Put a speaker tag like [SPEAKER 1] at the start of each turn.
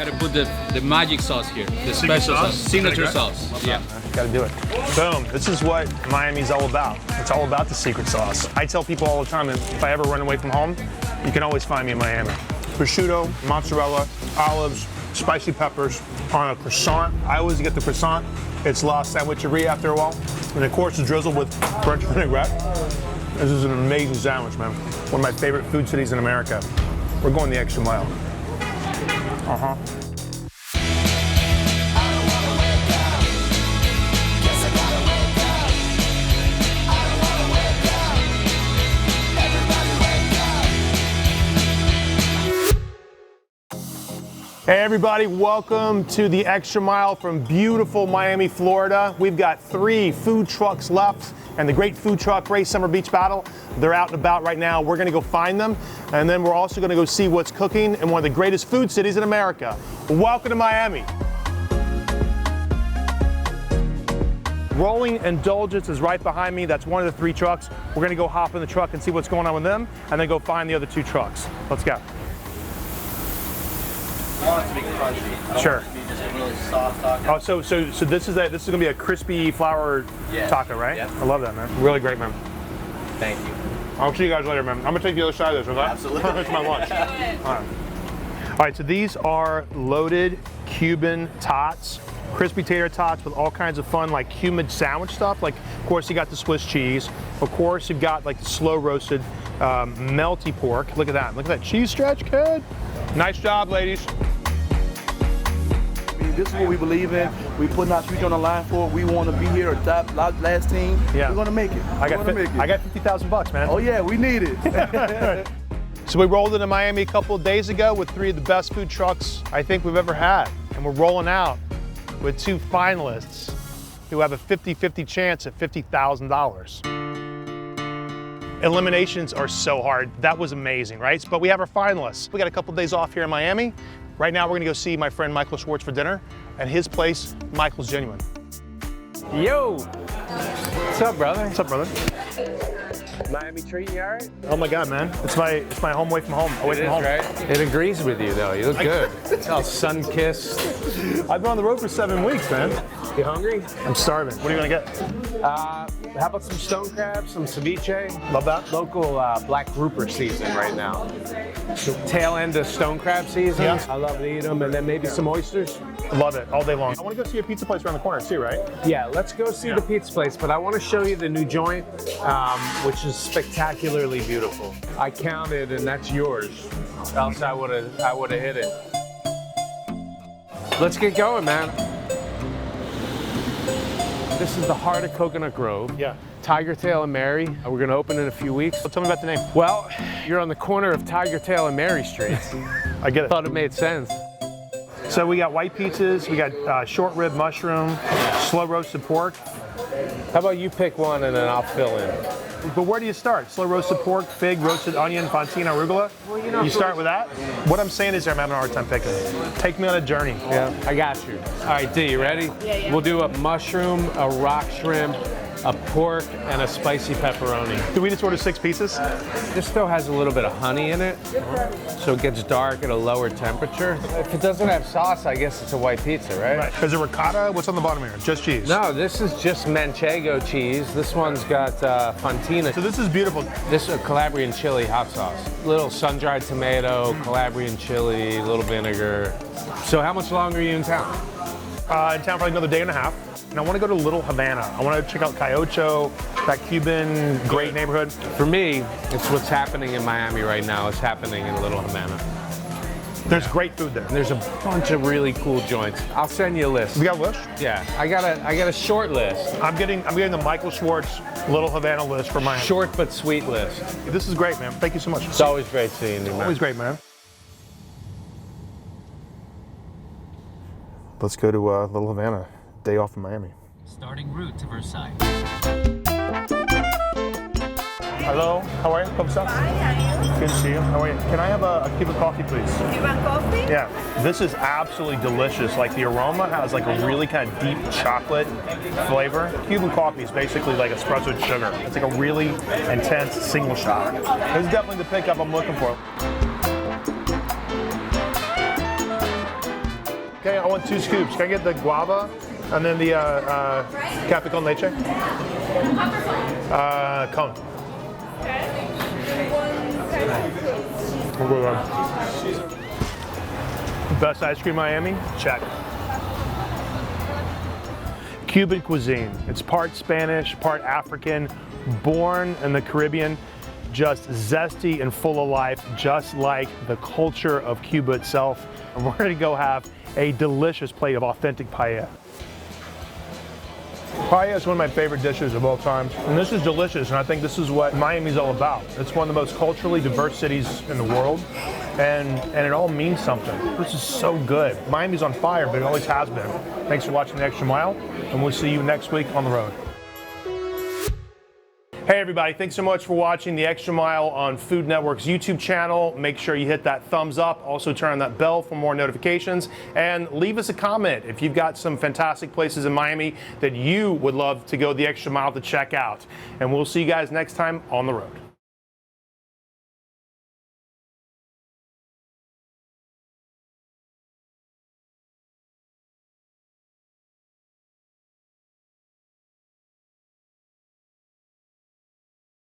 [SPEAKER 1] gotta put the magic sauce here, the
[SPEAKER 2] Secret
[SPEAKER 1] special
[SPEAKER 2] sauce?
[SPEAKER 1] signature sauce. Yeah.
[SPEAKER 2] Gotta do it. Boom. This is what Miami's all about. It's all about the secret sauce. I tell people all the time that if I ever run away from home, you can always find me in Miami. Prosciutto, mozzarella, olives, spicy peppers on a croissant. I always get the croissant. It's la sandwicherie after a while. And of course, it's drizzled with French vinaigrette. This is an amazing sandwich, man. One of my favorite food cities in America. We're going the extra mile. Uh-huh. Hey everybody, welcome to the Extra Mile from beautiful Miami, Florida. We've got 3 food trucks left and the Great Food Truck Race Summer Beach Battle. They're out and about right now. We're gonna go find them, and then we're also gonna go see what's cooking in one of the greatest food cities in America. Welcome to Miami. Rolling Indulgence is right behind me. That's one of the 3 trucks. We're gonna go hop in the truck and see what's going on with them, and then go find the other 2 trucks. Let's go.
[SPEAKER 3] I want it to be crunchy.
[SPEAKER 2] Sure.
[SPEAKER 3] I want it to be just a really soft taco.
[SPEAKER 2] Oh, so this is gonna be a crispy flour taco, right?
[SPEAKER 3] Yeah.
[SPEAKER 2] I love that, man. Really great, man.
[SPEAKER 3] Thank you.
[SPEAKER 2] I'll see you guys later, man. I'm gonna take the other side of this, okay?
[SPEAKER 3] Absolutely.
[SPEAKER 2] It's my lunch. All right, so these are loaded Cuban tots, crispy tater tots with all kinds of fun, like Cuban sandwich stuff. Like, of course, you got the Swiss cheese. Of course, you've got like the slow roasted melty pork. Look at that. Look at that cheese stretch, kid. Nice job, ladies.
[SPEAKER 4] This is what we believe in. We putting our future on the line for it. We want to be here at top last team.
[SPEAKER 2] Yeah.
[SPEAKER 4] We're gonna make it.
[SPEAKER 2] I got $50,000, man.
[SPEAKER 4] Oh yeah, we need it.
[SPEAKER 2] So we rolled into Miami a couple of days ago with 3 of the best food trucks I think we've ever had. And we're rolling out with 2 finalists who have a 50-50 chance at $50,000. Eliminations are so hard. That was amazing, right? But we have our finalists. We got a couple of days off here in Miami. Right now we're gonna go see my friend Michael Schwartz for dinner at his place, Michael's Genuine.
[SPEAKER 5] Yo! What's up, brother?
[SPEAKER 2] What's up, brother?
[SPEAKER 5] Miami treating you all right?
[SPEAKER 2] Oh my God, man. It's my home away from home. Away from home.
[SPEAKER 5] Right? It agrees with you, though. You look good. It's all sun-kissed.
[SPEAKER 2] I've been on the road for 7 weeks, man.
[SPEAKER 5] You hungry?
[SPEAKER 2] I'm starving. What are you gonna get?
[SPEAKER 5] How about some stone crabs, some ceviche?
[SPEAKER 2] Love that.
[SPEAKER 5] Local black grouper season right now. Tail end of stone crab season.
[SPEAKER 2] Yeah.
[SPEAKER 5] I love to eat them, and then maybe some oysters.
[SPEAKER 2] Love it, all day long. I wanna go see a pizza place around the corner too, right?
[SPEAKER 5] Yeah, let's go see the pizza place, but I want to show you the new joint, which is spectacularly beautiful. I counted, and that's yours. Else I would have hit it. Let's get going, man. This is the heart of Coconut Grove.
[SPEAKER 2] Yeah.
[SPEAKER 5] Tiger Tail and Mary. We're gonna open in a few weeks.
[SPEAKER 2] So tell me about the name.
[SPEAKER 5] Well, you're on the corner of Tiger Tail and Mary Streets.
[SPEAKER 2] I get it.
[SPEAKER 5] Thought it made sense.
[SPEAKER 2] So we got white pizzas, we got short rib mushroom, slow roasted pork.
[SPEAKER 5] How about you pick one and then I'll fill in?
[SPEAKER 2] But where do you start? Slow roasted pork, fig, roasted onion, fontina, arugula?
[SPEAKER 5] Well,
[SPEAKER 2] you start with that? What I'm saying is I'm having a hard time picking. Take me on a journey.
[SPEAKER 5] Yeah, I got you. All right, D, you ready?
[SPEAKER 6] Yeah.
[SPEAKER 5] We'll do a mushroom, a rock shrimp, a pork, and a spicy pepperoni.
[SPEAKER 2] Do we just order 6 pieces?
[SPEAKER 5] This still has a little bit of honey in it, so it gets dark at a lower temperature. If it doesn't have sauce, I guess it's a white pizza, right?
[SPEAKER 2] Right. Is it ricotta? What's on the bottom here? Just cheese?
[SPEAKER 5] No, this is just manchego cheese. This one's got fontina.
[SPEAKER 2] So this is beautiful.
[SPEAKER 5] This is a Calabrian chili hot sauce. Little sun-dried tomato, Calabrian chili, a little vinegar. So how much longer are you in town?
[SPEAKER 2] In town for like another day and a half. And I want to go to Little Havana. I want to check out Cayocho, that Cuban great neighborhood.
[SPEAKER 5] For me, it's what's happening in Miami right now. It's happening in Little Havana.
[SPEAKER 2] There's great food there.
[SPEAKER 5] And there's a bunch of really cool joints. I'll send you a list.
[SPEAKER 2] We got a list?
[SPEAKER 5] Yeah, I got a short list.
[SPEAKER 2] I'm getting the Michael Schwartz Little Havana list for Miami.
[SPEAKER 5] Short but sweet list.
[SPEAKER 2] This is great, man. Thank you so much.
[SPEAKER 5] It's always great seeing you, man.
[SPEAKER 2] Always great, man. Let's go to Little Havana. Day off in Miami.
[SPEAKER 1] Starting route to Versailles.
[SPEAKER 2] Hello, how are you? Come stop.
[SPEAKER 6] Hi, how are you?
[SPEAKER 2] Good to see you. How are you? Can I have a Cuban coffee, please?
[SPEAKER 6] Cuban coffee?
[SPEAKER 2] Yeah, this is absolutely delicious. Like the aroma has like a really kind of deep chocolate flavor. Cuban coffee is basically like espresso sugar. It's like a really intense single shot. This is definitely the pickup I'm looking for. Okay, I want 2 scoops. Can I get the guava and then the cafe con leche? Cone. Best ice cream in Miami? Check. Cuban cuisine. It's part Spanish, part African, born in the Caribbean, just zesty and full of life, just like the culture of Cuba itself. And we're gonna go have a delicious plate of authentic paella. Paella is one of my favorite dishes of all time, and this is delicious, and I think this is what Miami's all about. It's one of the most culturally diverse cities in the world, and it all means something. This is so good. Miami's on fire, but it always has been. Thanks for watching The Extra Mile, and we'll see you next week on the road. Hey everybody, thanks so much for watching The Extra Mile on Food Network's YouTube channel. Make sure you hit that thumbs up, also turn on that bell for more notifications, and leave us a comment if you've got some fantastic places in Miami that you would love to go the extra mile to check out. And we'll see you guys next time on the road.